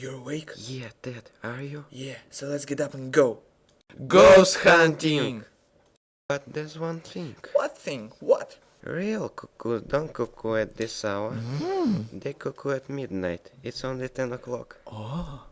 You're awake? Yeah, Dad, are you? Yeah, so let's get up and go. Ghost hunting! But there's one thing. What thing? What? Real cuckoos don't cuckoo at this hour. They cuckoo at midnight. It's only 10 o'clock. Oh.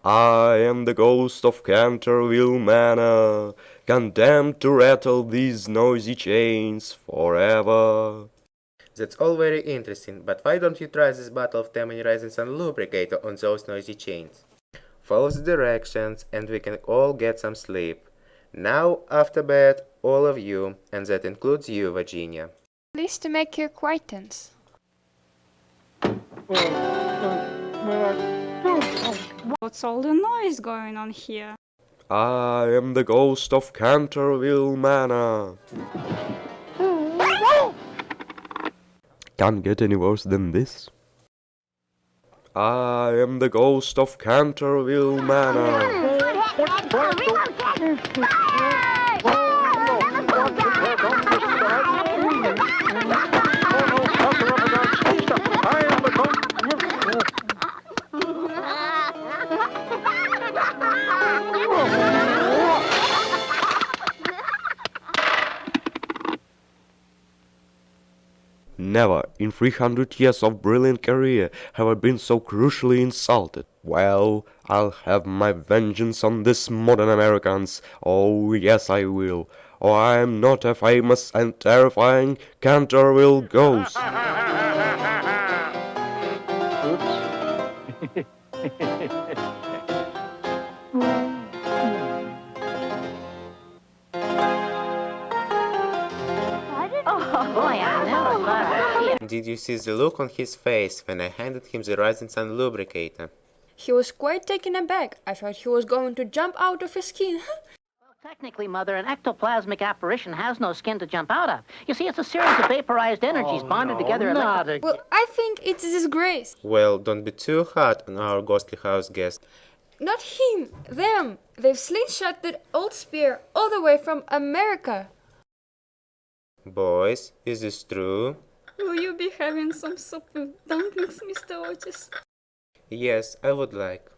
I am the ghost of Canterville Manor, condemned to rattle these noisy chains forever. That's all very interesting, but why don't you try this bottle of tamarind raisins and lubricator on those noisy chains? Follow the directions and we can all get some sleep. Now, after bed, all of you, and that includes you, Virginia. Pleased to make your acquaintance. What's all the noise going on here? I am the ghost of Canterville Manor. Can't get any worse than this. I am the ghost of Canterville Manor. Never in 300 years of brilliant career have I been so crucially insulted. Well, I'll have my vengeance on these modern Americans. Oh, yes, I will. Or I'm not a famous and terrifying Canterville ghost. Did you see the look on his face when I handed him the Rising Sun lubricator? He was quite taken aback. I thought he was going to jump out of his skin. Well, technically, Mother, an ectoplasmic apparition has no skin to jump out of. You see, it's a series of vaporized energies bonded together. Well, I think it's a disgrace. Well, don't be too hard on our ghostly house guest. Not him, them. They've slingshot that old spear all the way from America. Boys, is this true? Will you be having some soup with dumplings, Mr. Otis? Yes, I would like.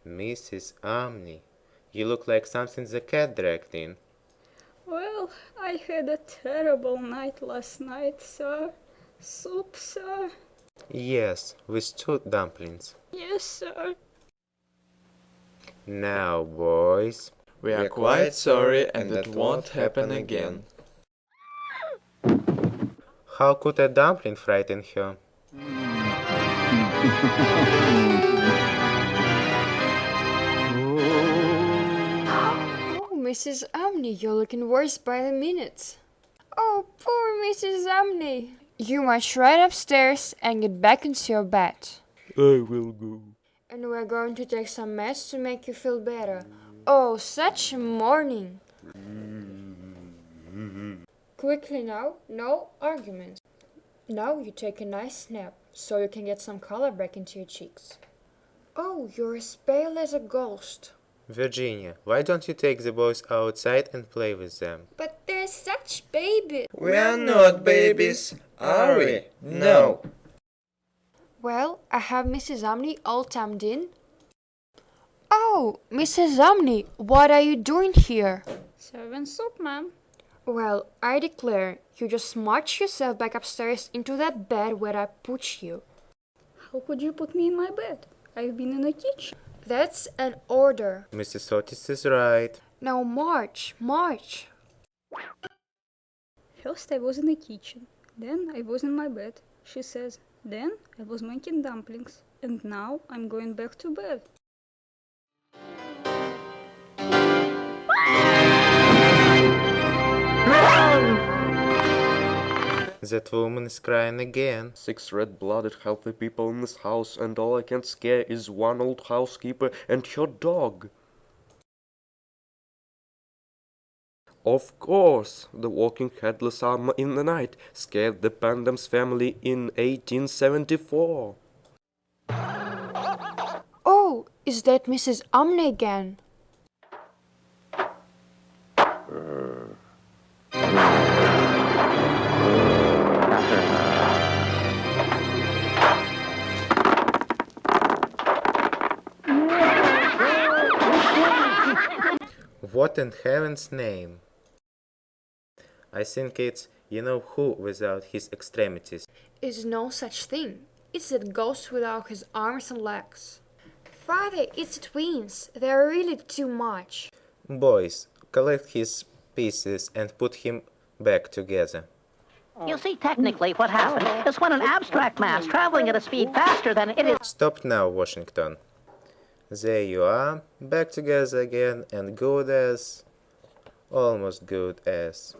Mrs. Omni, you look like something the cat dragged in. Well, I had a terrible night last night, sir. Soup, sir? Yes, with 2 dumplings. Yes, sir. Now, boys. We are quite sorry and that won't happen again. How could a dumpling frighten her? Oh, Mrs. Omni, you're looking worse by the minute. Oh, poor Mrs. Omni. You must right upstairs and get back into your bed. I will go. And we're going to take some meds to make you feel better. Oh, such a morning. Quickly now, no arguments. Now you take a nice nap, so you can get some color back into your cheeks. Oh, you're as pale as a ghost. Virginia, why don't you take the boys outside and play with them? But they're such babies. We are not babies, are we? No. Well, I have Mrs. Omni all timed in. Oh, Mrs. Omni, what are you doing here? Serving soup, ma'am. Well, I declare, you just march yourself back upstairs into that bed where I put you. How could you put me in my bed? I've been in the kitchen. That's an order. Mrs. Otis is right. Now march, march. First I was in the kitchen, then I was in my bed, she says. Then I was making dumplings, and now I'm going back to bed. That woman is crying again. 6 red-blooded healthy people in this house, and all I can scare is one old housekeeper and her dog. Of course, the walking headless armor in the night scared the Pandam's family in 1874. Oh, is that Mrs. Umney again? What in heaven's name? I think it's you-know-who without his extremities. Is no such thing. It's that ghost without his arms and legs. Father, it's twins. They're really too much. Boys, collect his pieces and put him back together. You see, technically, what happened is when an abstract mass traveling at a speed faster than it is. Stop now, Washington. There you are, back together again, and good as... almost good as...